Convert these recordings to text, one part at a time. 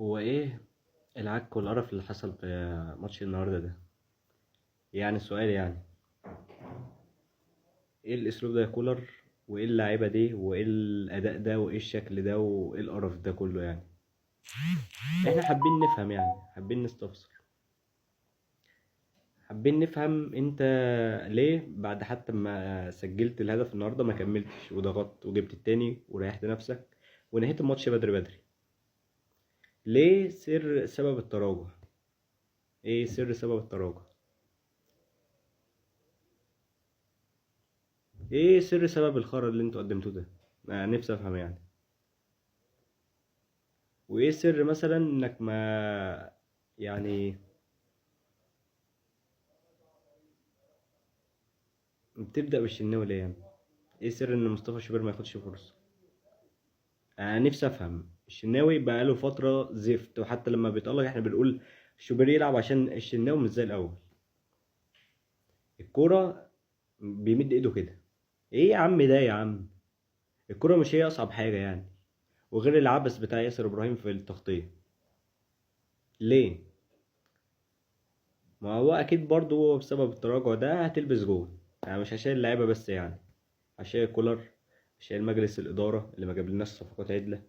هو ايه العك والقرف اللي حصل في ماتش النهارده ده؟ يعني السؤال يعني ايه الاسلوب ده يا كولر؟ وايه اللعيبه دي وايه الاداء ده وايه الشكل ده وايه القرف ده كله يعني؟ احنا حابين نفهم، يعني حابين نستفسر، حابين نفهم انت ليه بعد حتى ما سجلت الهدف النهارده ما كملتش وضغطت وجبت التاني وريحت نفسك ونهيت الماتش بدري بدري؟ ليه سر سبب التراجع؟ ايه سر سبب التراجع؟ ايه سر سبب الخرا اللي انتوا قدمتوه ده؟ انا نفسي افهم يعني. وايه سر مثلا انك ما يعني بتبدأ بالشناوي ليه يعني؟ ايه سر ان مصطفى شوبير ما ياخدش فرصة؟ انا نفسي افهم. الشناوي بقاله فترة زفت، وحتى لما بيتألق احنا بنقول شوبير يلعب عشان الشناوي مش زي الاول. الكورة بيمد ايده كده. ايه يا عم ده يا عم؟ الكورة مش هي اصعب حاجة يعني. وغير العبث بتاع ياسر ابراهيم في التغطية. ليه؟ ما هو اكيد برضه هو بسبب التراجع ده هتلبس جول. يعني مش عشان اللعيبة بس يعني، عشان كولر، عشان مجلس الإدارة اللي ما جابلناش صفقات عدلة.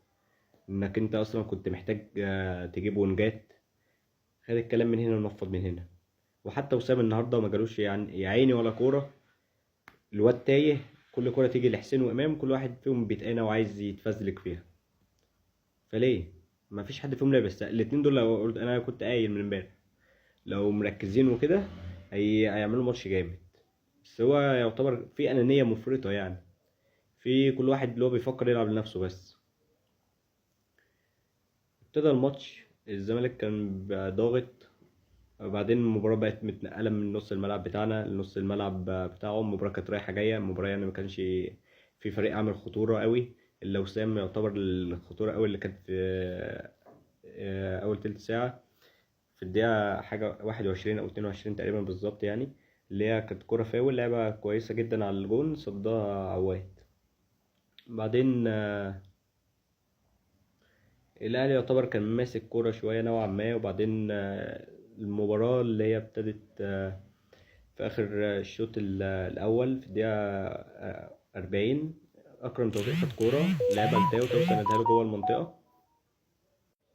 إنك أنت أصلا كنت محتاج تجيب ونجات. خد الكلام من هنا ونفض من هنا. وحتى وسام النهارده ما جالوش يعني يا عيني ولا كورة. الواد تايه. كل كورة تيجي لحسين وإمام كل واحد فيهم بيتقانى وعايز يتفزلك فيها. فليه؟ ما فيش حد فيهم لابس الاتنين دول. لو قلت أنا كنت قايل من امبارح لو مركزين وكده هيعملوا ماتش جامد. بس هو يعتبر في أنانية مفرطة يعني. في كل واحد اللي هو بيفكر يلعب لنفسه بس. ابتدى الماتش الزمالك كان بقى ضاغط. وبعدين المباراة بقت متنقلة من نص الملعب بتاعنا لنص الملعب بتاعهم. المباراة كانت رايحة جاية. المباراة يعني ما كانش في فريق عامل خطورة قوي إلا وسام. يعتبر الخطورة قوي اللي كانت في أول تلت ساعة، في الدقيقة حاجة 21 أو 22 تقريبا بالظبط يعني. اللي هي كانت كرة فاول، لعبة كويسة جدا على الجون صدها عواد. بعدين الاهلي يعتبر كان ماسك كوره شويه نوعا ما. وبعدين المباراه اللي هي ابتدت في اخر الشوط الاول في الدقيقه 40. اكرم توفيق خد كوره لعبها لتاو. تاو سندها له جوه المنطقه.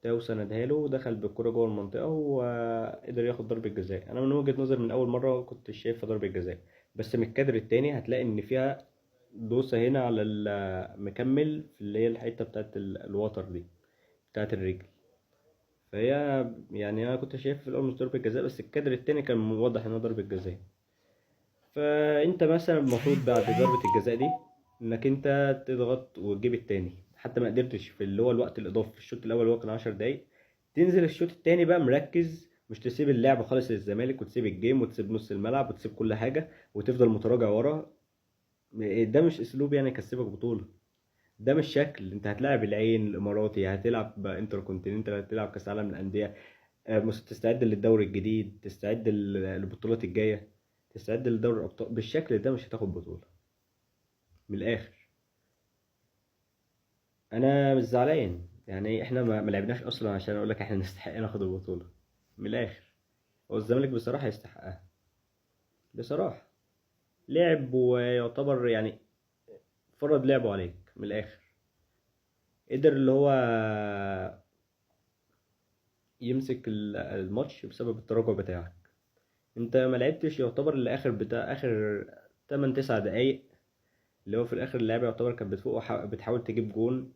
تاو سندها له ودخل بالكوره جوه المنطقه وقدر ياخد ضربه جزاء. انا من وجهه نظري من اول مره كنت شايفها ضربه جزاء. بس من الكادر التاني هتلاقي ان فيها دوسه هنا على المكمل في اللي هي الحته بتاعت الوتر دي بتاعت الرجل. فهي يعني انا كنت شايف في الاول مش ضربة جزاء، بس الكادر التاني كان واضح انها ضربة جزاء. فانت مثلا المفروض بعد ضربة الجزاء دي انك انت تضغط وتجيب التاني. حتى ما قدرتش في اللي هو الوقت الاضافي في الشوط الاول اللي هو كان 10 دقايق. تنزل الشوط التاني بقى مركز، مش تسيب اللعب خالص للزمالك وتسيب الجيم وتسيب نص الملعب وتسيب كل حاجة وتفضل متراجع ورا. ده مش اسلوب يعني يكسبك بطولة. ده مش شكل. انت هتلاعب العين الاماراتي، هتلعب انتر كونتيننتال، هتلعب كاس عالم للانديه. تستعد للدوري الجديد، تستعد للبطولات الجاية، تستعد لدوري الأبطال. بالشكل ده مش هتاخد بطولة. من الآخر أنا مش زعلان يعني. إحنا ما لعبناش أصلا عشان أقول لك إحنا نستحق ناخد البطولة. من الآخر هو الزمالك بصراحة يستحقها. بصراحة لعب ويعتبر يعني فرض لعبه عليك من الآخر. قدر اللي هو يمسك الماتش بسبب التراجع بتاعك. انت ما لعبتش يعتبر الاخر بتاع اخر 8 9 دقايق. اللي هو في الاخر اللعبه يعتبر كانت بتفوق بتحاول تجيب جون.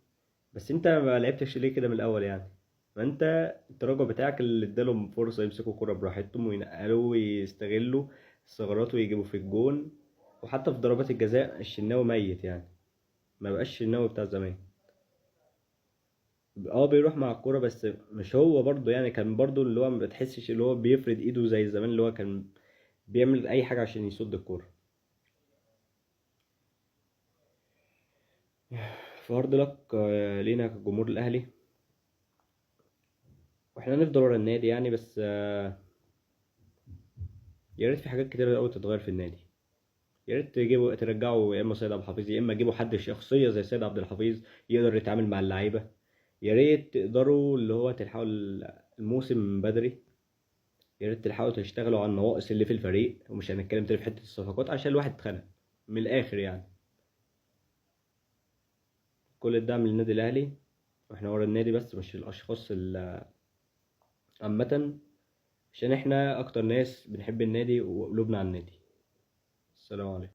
بس انت ما لعبتش ليه كده من الاول يعني؟ ما انت التراجع بتاعك اللي ادالهم فرصه يمسكوا كرة براحتهم وينقلوا ويستغلوا الثغرات ويجيبوا في الجون. وحتى في ضربات الجزاء الشناوي ميت يعني. ما بقاش الشناوي بتاع زمان. اه بيروح مع الكوره بس مش هو برضه يعني. كان برضه اللي هو ما بتحسش اللي هو بيفرد ايده زي زمان اللي هو كان بيعمل اي حاجه عشان يصد الكوره. فهارد لك لينا كجمهور الاهلي. واحنا نفضل ورا النادي يعني. بس يا ريت في حاجات كتير قوي تتغير في النادي. يا ريت ترجعوا يا اما سيد عبد الحفيظ، يا اما تجيبوا حد شخصيه زي سيد عبد الحفيظ يقدر يتعامل مع اللعيبه. يا ريت تقدروا اللي هو تلحقوا الموسم من بدري. يا ريت تلحقوا تشتغلوا على النواقص اللي في الفريق، ومش هنتكلم تاني في حتة الصفقات عشان الواحد اتخنق من الآخر يعني. كل الدعم للنادي الأهلي، واحنا ورا النادي بس مش الأشخاص عامة، عشان احنا أكتر ناس بنحب النادي وقلوبنا على النادي. السلام عليكم.